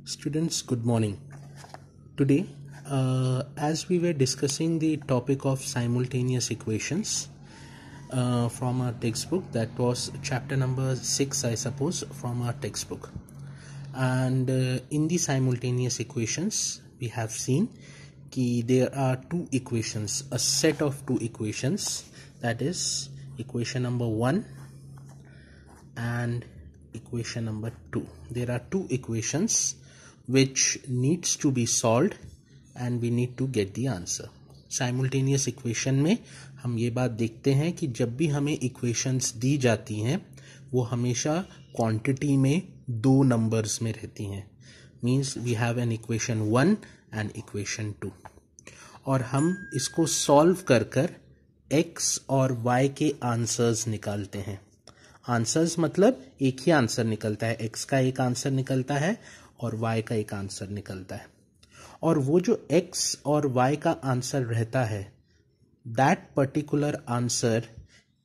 Students, good morning. Today, as we were discussing the topic of simultaneous equations from our textbook, that was chapter number 6, I suppose, from our textbook. And in the simultaneous equations, we have seen that there are two equations, a set of two equations, that is equation number 1 and equation number 2. There are two equations which needs to be solved and we need to get the answer. Simultaneous equation में हम ये बात देखते हैं कि जब भी हमें equations दी जाती हैं वो हमेशा quantity में दो numbers में रहती हैं. Means we have an equation 1 and equation 2 और हम इसको solve कर x और y के answers निकालते हैं. आंसर्स मतलब एक ही आंसर निकलता है, x का एक आंसर निकलता है और y का एक आंसर निकलता है. और वो जो x और y का आंसर रहता है, that particular answer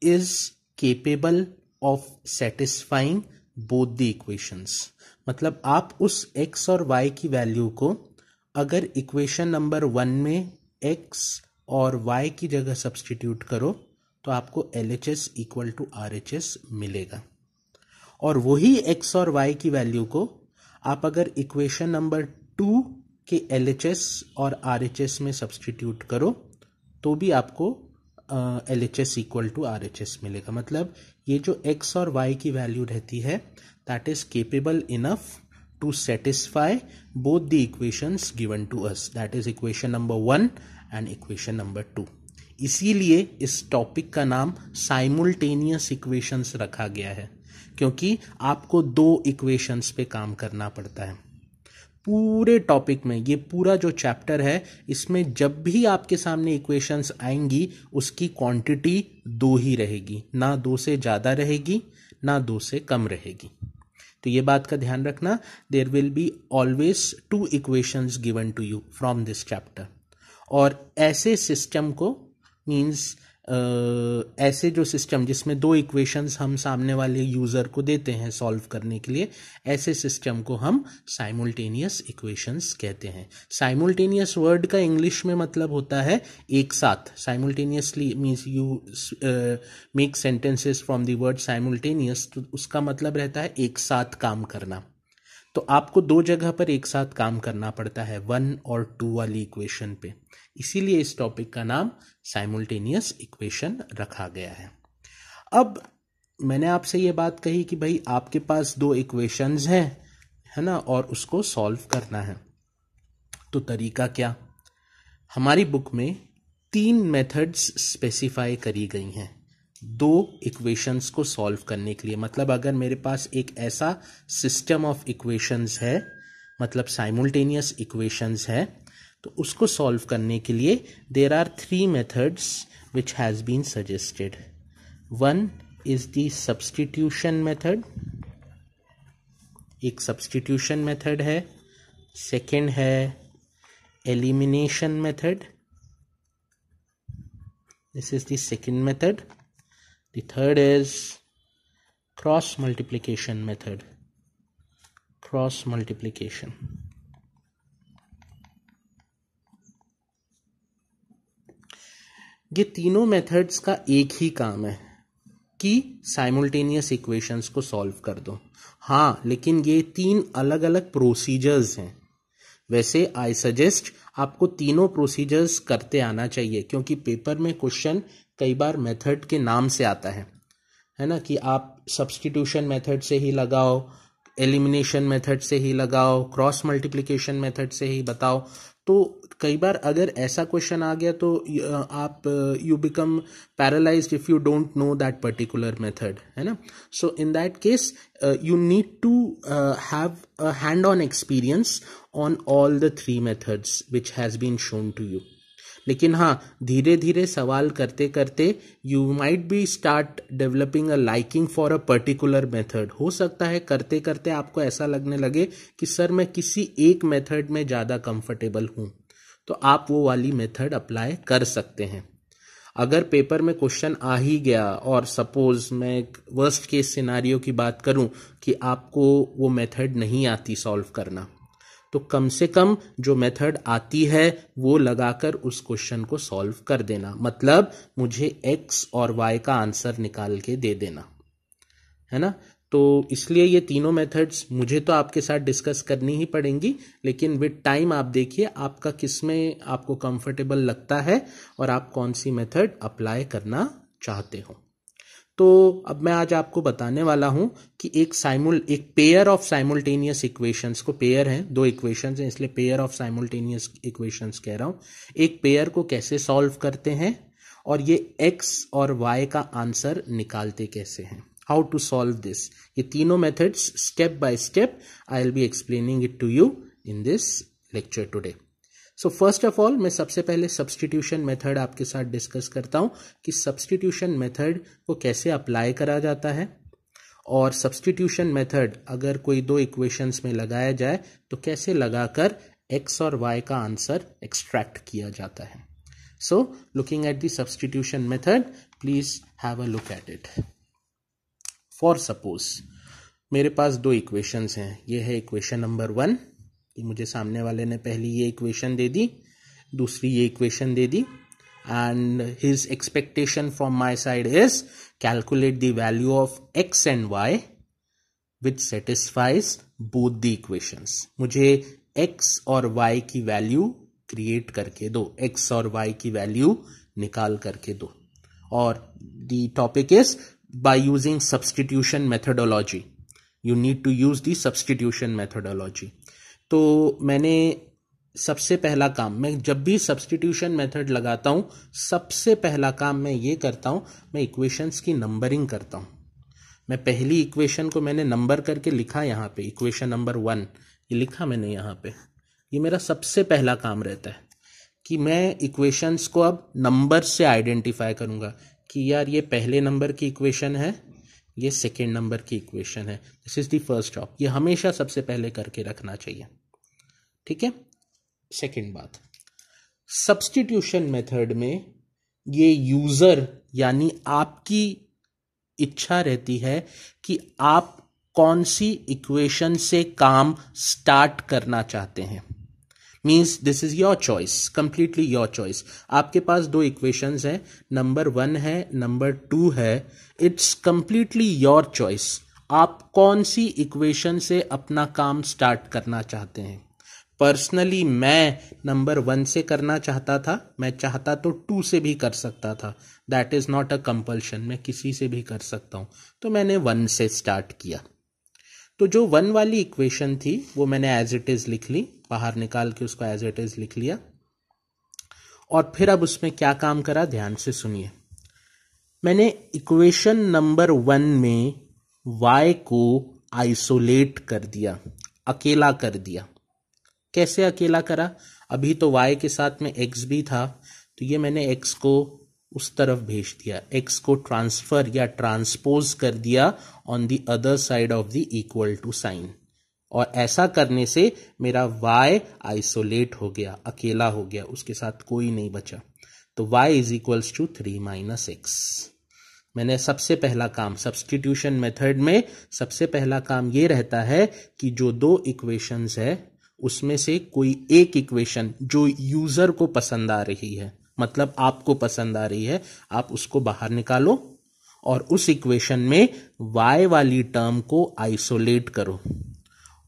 is capable of satisfying both the equations. मतलब आप उस x और y की वैल्यू को अगर इक्वेशन नंबर 1 में x और y की जगह सब्स्टिट्यूट करो तो आपको LHS इक्वल टू RHS मिलेगा. और वही x और y की वैल्यू को आप अगर इक्वेशन नंबर 2 के LHS और RHS में सब्स्टिट्यूट करो तो भी आपको LHS इक्वल टू RHS मिलेगा. मतलब ये जो x और y की वैल्यू रहती है that is capable enough to satisfy both the equations given to us, that is equation number 1 and equation number 2. इसीलिए इस टॉपिक का नाम साइमुलटेनियस इक्वेशंस रखा गया है, क्योंकि आपको दो इक्वेशंस पे काम करना पड़ता है. पूरे टॉपिक में ये पूरा जो चैप्टर है इसमें जब भी आपके सामने इक्वेशंस आएंगी उसकी क्वांटिटी दो ही रहेगी, ना दो से ज़्यादा रहेगी ना दो से कम रहेगी. तो ये बात का ध्यान रखना, there will be always two equations given to you from this chapter. और ऐसे सिस्टम को मीन्स ऐसे जो सिस्टम जिसमें दो इक्वेशंस हम सामने वाले यूजर को देते हैं सॉल्व करने के लिए, ऐसे सिस्टम को हम साइमुलटेनियस इक्वेशंस कहते हैं. साइमुलटेनियस वर्ड का इंग्लिश में मतलब होता है एक साथ. Simultaneously means you make sentences from the word simultaneous, तो उसका मतलब रहता है एक साथ काम करना. तो आपको दो जगह पर एक साथ काम करना पड़ता है, 1 और 2 वाली इक्वेशन पे. इसीलिए इस टॉपिक का नाम साइमुलटेनियस इक्वेशन रखा गया है. अब मैंने आपसे ये बात कही कि भाई आपके पास दो इक्वेशंस हैं, है ना, और उसको सॉल्व करना है. तो तरीका क्या? हमारी बुक में 3 मेथड्स स्पेसिफाई करी गई हैं दो इक्वेशंस को सॉल्व करने के लिए. मतलब अगर मेरे पास एक ऐसा सिस्टम ऑफ इक्वेशंस है, मतलब साइमुलटेनियस इक्वेशंस है, तो उसको सॉल्व करने के लिए there are 3 methods which has been suggested. One is the substitution method, एक सब्स्टिट्यूशन मेथड है. सेकंड है elimination method, this is the second method. The third is cross multiplication method. Cross multiplication. ये तीनों methods का एक ही काम है कि साइमुलटेनियस इक्वेशंस को सॉल्व कर दो. हाँ, लेकिन ये 3 अलग अलग प्रोसीजर्स हैं. वैसे आई सजेस्ट आपको तीनों प्रोसीजर्स करते आना चाहिए, क्योंकि पेपर में क्वेश्चन कई बार मेथड के नाम से आता है ना, कि आप सब्स्टिट्यूशन मेथड से ही लगाओ, एलिमिनेशन मेथड से ही लगाओ, क्रॉस मल्टीप्लिकेशन मेथड से ही बताओ. तो कई बार अगर ऐसा क्वेश्चन आ गया तो आप you become paralysed if you don't know that particular method, है ना. So in that case you need to have a hand on experience on all the 3 methods which has been shown to you. लेकिन हाँ, धीरे धीरे सवाल करते करते you might be start developing a liking for a particular method. हो सकता है करते करते आपको ऐसा लगने लगे कि सर मैं किसी एक मेथड में ज़्यादा कंफर्टेबल हूँ, तो आप वो वाली मेथड अप्लाई कर सकते हैं. अगर पेपर में क्वेश्चन आ ही गया और सपोज मैं एक वर्स्ट केस सिनारियो की बात करूं कि आपको वो मेथड नहीं आती सॉल्व करना, तो कम से कम जो मेथड आती है वो लगाकर उस क्वेश्चन को सॉल्व कर देना, मतलब मुझे x और y का आंसर निकाल के दे देना, है ना। तो इसलिए ये तीनों मेथड्स मुझे तो आपके साथ डिस्कस करनी ही पड़ेंगी, लेकिन विद टाइम आप देखिए आपका किस में आपको कंफर्टेबल लगता है और आप कौन सी मेथड अप्लाई करना चाहते हो। तो अब मैं आज आपको बताने वाला हूं कि एक पेयर ऑफ साइमल्टेनियस इक्वेशंस को, पेयर हैं, दो इक्वेशंस हैं इसलिए पेयर ऑफ साइमल्टेनियस इक्वेशंस कह रहा हूं, एक पेयर को कैसे सॉल्व करते हैं और ये x और y का आंसर निकालते कैसे हैं, हाउ टू सॉल्व दिस। ये तीनों methods step by step I will be explaining it to you in this lecture today. So first of all मैं सबसे पहले सब्स्टिट्यूशन मेथड आपके साथ डिस्कस करता हूं कि सब्स्टिट्यूशन मेथड को कैसे अप्लाई करा जाता है, और सब्स्टिट्यूशन मेथड अगर कोई दो इक्वेशंस में लगाया जाए तो कैसे लगाकर x और y का आंसर एक्सट्रैक्ट किया जाता है। So looking at the substitution method, please have a look at it. For suppose मेरे पास दो इक्वेशंस हैं, ये है इक्वेशन नंबर 1, मुझे सामने वाले ने पहली ये इक्वेशन दे दी, दूसरी ये equation they the, and his expectation from my side is calculate the value of x and y which satisfies both the equations. मुझे x और y की वैल्यू क्रिएट करके दो, x और y की वैल्यू निकाल करके दो, और the topic is by using substitution methodology, you need to use the substitution methodology. तो मैंने सबसे पहला काम, मैं जब भी सब्स्टिट्यूशन मेथड लगाता हूं सबसे पहला काम मैं ये करता हूं, मैं इक्वेशंस की नंबरिंग करता हूं। मैं पहली इक्वेशन को मैंने नंबर करके लिखा यहां पे, इक्वेशन नंबर 1 ये लिखा मैंने यहां पे। ये मेरा सबसे पहला काम रहता है कि मैं इक्वेशंस को अब नंबर से आइडेंटिफाई करूंगा कि यार ये पहले नंबर की इक्वेशन है, ये सेकेंड नंबर की इक्वेशन है, this is the first job. ये हमेशा सबसे पहले करके रखना चाहिए, ठीक है। सेकेंड बात, सब्स्टिट्यूशन मेथड में ये यूजर यानी आपकी इच्छा रहती है कि आप कौन सी इक्वेशन से काम स्टार्ट करना चाहते हैं। Means this is your choice, completely your choice. आपके पास दो इक्वेशंस हैं, नंबर 1 है, नंबर 2 है, इट्स कंप्लीटली योर चॉइस। आप कौन सी इक्वेशन से अपना काम स्टार्ट करना चाहते हैं। पर्सनली मैं नंबर 1 से करना चाहता था, मैं चाहता तो 2 से भी कर सकता था, that is not a compulsion, मैं किसी से भी कर सकता हूं, तो मैंने 1 से स्टार्ट किया। तो जो 1 वाली इक्वेशन थी वो मैंने एज इट इज लिख ली, बाहर निकाल के उसको एज इट इज लिख लिया, और फिर अब उसमें क्या काम करा ध्यान से सुनिए। मैंने इक्वेशन नंबर 1 में y को आइसोलेट कर दिया, अकेला कर दिया। कैसे अकेला करा, अभी तो y के साथ में x भी था, तो ये मैंने x को उस तरफ भेज दिया, x को ट्रांसफर या ट्रांसपोज कर दिया on the other side of the equal to sign, और ऐसा करने से मेरा y आइसोलेट हो गया, अकेला हो गया, उसके साथ कोई नहीं बचा। तो y is equals to 3 - x। मैंने सबसे पहला काम सब्स्टिट्यूशन मेथड में सबसे पहला काम ये रहता है कि जो दो इक्वेशंस है उसमें से कोई एक इक्वेशन जो यूजर को पसंद आ रही है, मतलब आपको पसंद आ रही है, आप उसको बाहर निकालो और उस इक्वेशन में y वाली टर्म को आइसोलेट करो।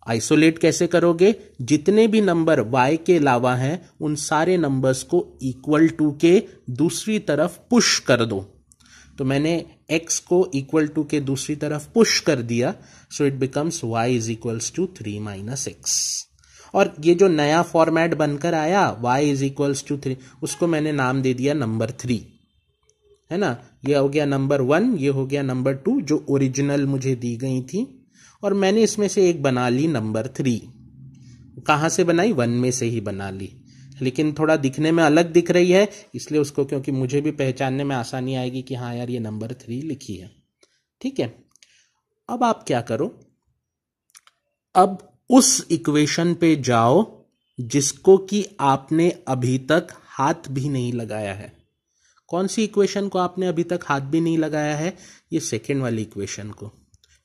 आइसोलेट कैसे करोगे, जितने भी नंबर y के अलावा हैं उन सारे नंबर्स को इक्वल टू के दूसरी तरफ पुश कर दो। तो मैंने x को इक्वल टू के दूसरी तरफ पुश कर दिया, so it becomes y is equals to 3 - x। और ये जो नया फॉर्मेट बनकर आया y इज इक्वल्स टू 3, उसको मैंने नाम दे दिया नंबर 3, है ना। ये हो गया नंबर 1, ये हो गया नंबर 2 जो ओरिजिनल मुझे दी गई थी, और मैंने इसमें से एक बना ली नंबर 3। कहां से बनाई, 1 में से ही बना ली, लेकिन थोड़ा दिखने में अलग दिख रही है इसलिए उसको, क्योंकि मुझे भी पहचानने में आसानी आएगी कि हाँ यार ये नंबर 3 लिखी है, ठीक है। अब आप क्या करो, अब उस इक्वेशन पे जाओ जिसको कि आपने अभी तक हाथ भी नहीं लगाया है। कौन सी इक्वेशन को आपने अभी तक हाथ भी नहीं लगाया है, ये सेकेंड वाली इक्वेशन को।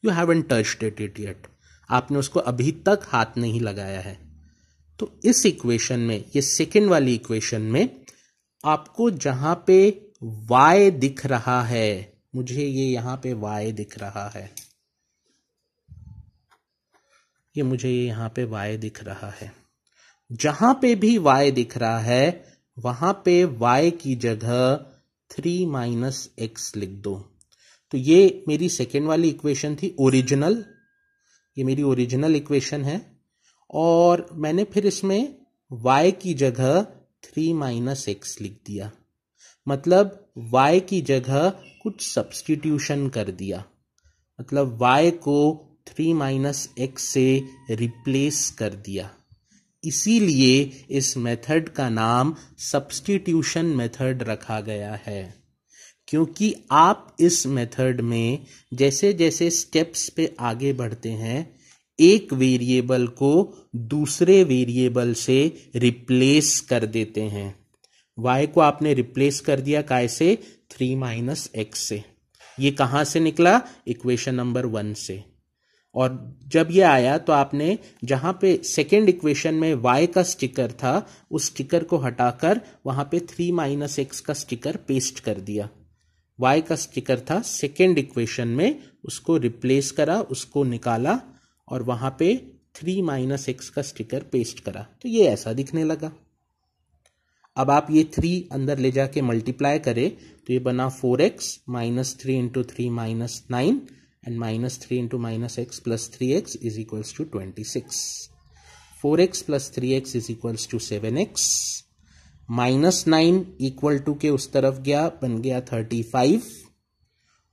You haven't touched it yet, आपने उसको अभी तक हाथ नहीं लगाया है। तो इस इक्वेशन में, ये सेकेंड वाली इक्वेशन में, आपको जहां पे y दिख रहा है, मुझे ये यहां पे y दिख रहा है, ये मुझे यहां पे y दिख रहा है, जहां पे भी y दिख रहा है वहां पे y की जगह 3 माइनस एक्स लिख दो। तो ये मेरी सेकेंड वाली इक्वेशन थी, ओरिजिनल, ये मेरी ओरिजिनल इक्वेशन है, और मैंने फिर इसमें y की जगह 3 माइनस एक्स लिख दिया, मतलब y की जगह कुछ सब्स्टिट्यूशन कर दिया, मतलब y को 3 माइनस एक्स से रिप्लेस कर दिया। इसीलिए इस मेथड का नाम सब्स्टिट्यूशन मेथड रखा गया है, क्योंकि आप इस मेथड में जैसे जैसे स्टेप्स पे आगे बढ़ते हैं, एक वेरिएबल को दूसरे वेरिएबल से रिप्लेस कर देते हैं। y को आपने रिप्लेस कर दिया काय से, 3 माइनस एक्स से। ये कहां से निकला, इक्वेशन नंबर 1 से। और जब ये आया तो आपने जहां पे सेकेंड इक्वेशन में y का स्टिकर था, उस स्टिकर को हटाकर वहां पे 3 माइनस एक्स का स्टिकर पेस्ट कर दिया। y का स्टिकर था सेकेंड इक्वेशन में, उसको रिप्लेस करा, उसको निकाला और वहां पे 3 माइनस एक्स का स्टिकर पेस्ट करा, तो ये ऐसा दिखने लगा। अब आप ये 3 अंदर ले जाके मल्टीप्लाई करें तो ये बना 4x minus 3 into 3 minus 9 and minus 3 into minus x plus 3x is equals to 26. 4x plus 3x is equals to 7x. minus 9 equal to के उस तरफ गया, बन गया 35,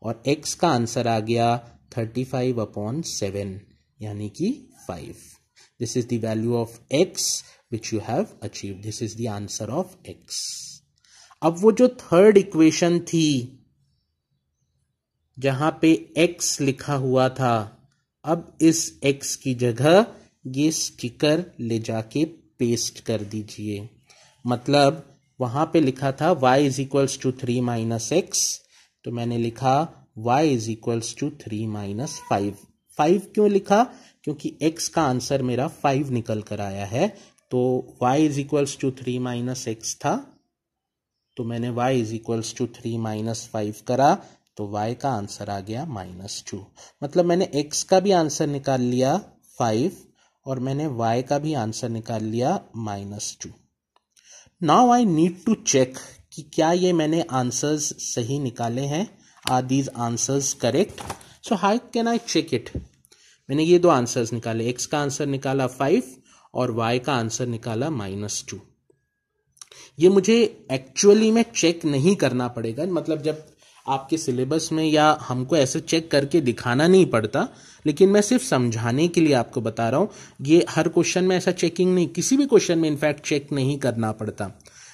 और x का आंसर आ गया 35 upon 7 यानी कि 5. This is the value of x which you have achieved. This is the answer of x. अब वो जो थर्ड इक्वेशन थी जहां पे x लिखा हुआ था, अब इस x की जगह ये स्टिकर ले जाके पेस्ट कर दीजिए। मतलब वहां पे लिखा था y is equals to 3 minus x, तो मैंने लिखा y is equals to 3 minus 5। 5 क्यों लिखा, क्योंकि x का आंसर मेरा 5 निकल कर आया है, तो y is equals to 3 minus x था, तो मैंने y is equals to 3 minus 5 करा, तो y का आंसर आ गया -2। मतलब मैंने x का भी आंसर निकाल लिया 5 और मैंने y का भी आंसर निकाल लिया -2। Now I need to check कि क्या ये मैंने आंसर्स सही निकाले हैं, are these answers correct. So how can I check it. मैंने ये दो आंसर्स निकाले, x का आंसर निकाला 5 और y का आंसर निकाला -2। ये मुझे एक्चुअली में चेक नहीं करना पड़ेगा, मतलब जब आपके सिलेबस में या हमको ऐसे चेक करके दिखाना नहीं पड़ता, लेकिन मैं सिर्फ समझाने के लिए आपको बता रहा हूं। ये हर क्वेश्चन में ऐसा चेकिंग नहीं, किसी भी क्वेश्चन में इनफैक्ट चेक नहीं करना पड़ता,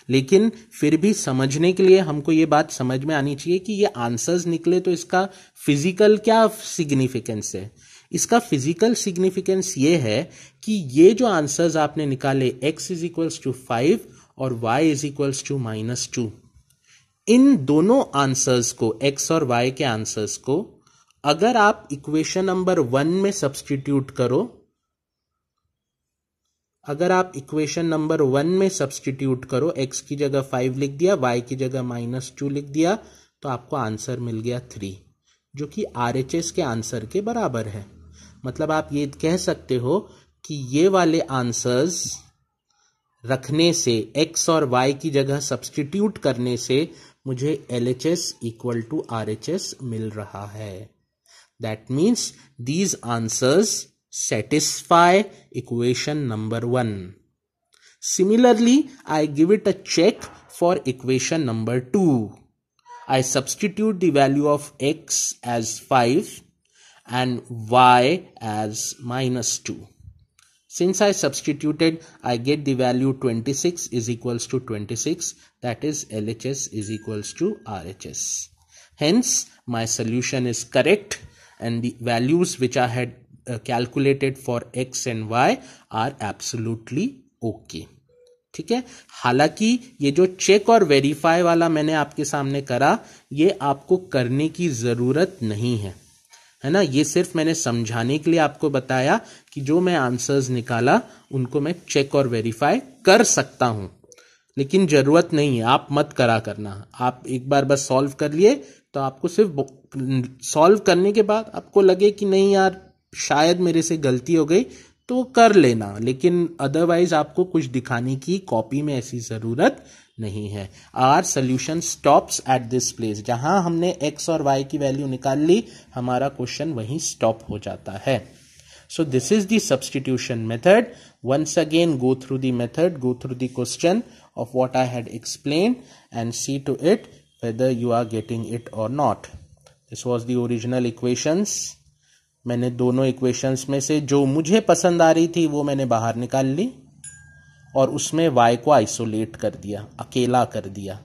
लेकिन फिर भी समझने के लिए हमको ये बात समझ में आनी चाहिए कि ये आंसर्स निकले तो इसका फिजिकल क्या सिग्निफिकेंस है। इसका फिजिकल सिग्निफिकेंस ये है कि ये जो आंसर्स आपने निकाले x इज इक्वल्स टू 5 और y इज इक्वल्स टू -2, इन दोनों आंसर्स को, x और y के आंसर्स को, अगर आप इक्वेशन नंबर 1 में सब्स्टिट्यूट करो, अगर आप इक्वेशन नंबर 1 में सब्स्टिट्यूट करो, x की जगह 5 लिख दिया, y की जगह -2 लिख दिया, तो आपको आंसर मिल गया 3, जो कि RHS के आंसर के बराबर है। मतलब आप ये कह सकते हो कि ये वाले आंसर्स रखने से, x और y की जगह सब्स्टिट्यूट करने से मुझे LHS इक्वल टू RHS मिल रहा है। That means these answers satisfy equation number 1. Similarly, I give it a check for equation number 2. I substitute the value of x as 5 and y as -2. Since I substituted, I get the value 26 is equals to 26. That is LHS is equals to RHS. Hence, my solution is correct and the values which I had calculated for x and y are absolutely okay. ठीक है। हालांकि ये जो check और verify वाला मैंने आपके सामने करा, ये आपको करने की जरूरत नहीं है। है ना। ये सिर्फ मैंने समझाने के लिए आपको बताया कि जो मैं आंसर्स निकाला उनको मैं चेक और वेरीफाई कर सकता हूं, लेकिन जरूरत नहीं है, आप मत करा करना। आप एक बार बस सॉल्व कर लिए तो आपको सिर्फ सॉल्व करने के बाद आपको लगे कि नहीं यार शायद मेरे से गलती हो गई तो कर लेना, लेकिन अदरवाइज आपको कुछ दिखाने की कॉपी में ऐसी जरूरत नहीं है। Our solution stops at this place, जहां हमने एक्स और वाई की वैल्यू निकाल ली हमारा क्वेश्चन वहीं स्टॉप हो जाता है। So this is the substitution method. Once again go through the method, go through the question of what I had explained and see to it whether you are getting it or not. This was the original equations. मैंने दोनों equations में से जो मुझे पसंद आ रही थी वो मैंने बाहर निकाल ली और उसमें y को आइसोलेट कर दिया, अकेला कर दिया।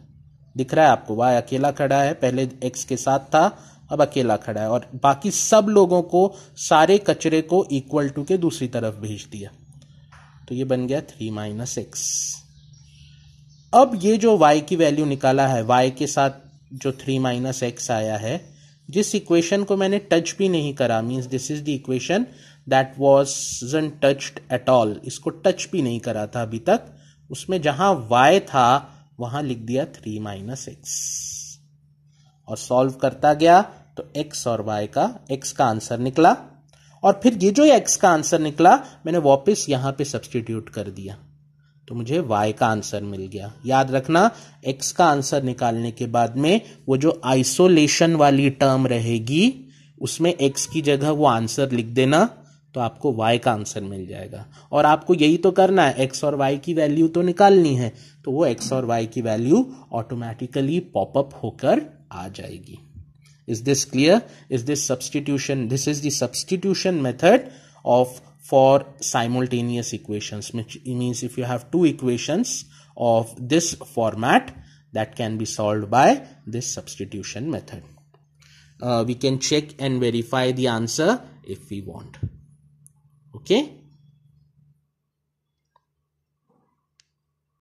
दिख रहा है आपको y अकेला खड़ा है, पहले x के साथ था अब अकेला खड़ा है, और बाकी सब लोगों को सारे कचरे को इक्वल टू के दूसरी तरफ भेज दिया, तो ये बन गया 3 - x। अब ये जो y की वैल्यू निकाला है, y के साथ जो 3 - x आया है, जिस इक्वेशन को मैंने टच भी नहीं करा, means this is the equation that wasn't touched at all, इसको टच भी नहीं करा था अभी तक, उसमें जहां y था वहां लिख दिया 3 - x और सॉल्व करता गया तो x और y का x का आंसर निकला, और फिर ये जो x का आंसर निकला मैंने वापस यहां पे सब्स्टिट्यूट कर दिया तो मुझे y का आंसर मिल गया। याद रखना x का आंसर निकालने के बाद में वो जो आइसोलेशन वाली टर्म रहेगी उसमें x की जगह वो आंसर लिख देना तो आपको y का आंसर मिल जाएगा। और आपको यही तो करना है, x और y की वैल्यू तो निकालनी है, तो वो x और y की वैल्यू ऑटोमेटिकली पॉपअप होकर आ जाएगी। Is this clear? Is this substitution? This is the substitution method for simultaneous equations, which means if you have two equations of this format that can be solved by this substitution method. We can check and verify the answer if we want. Okay.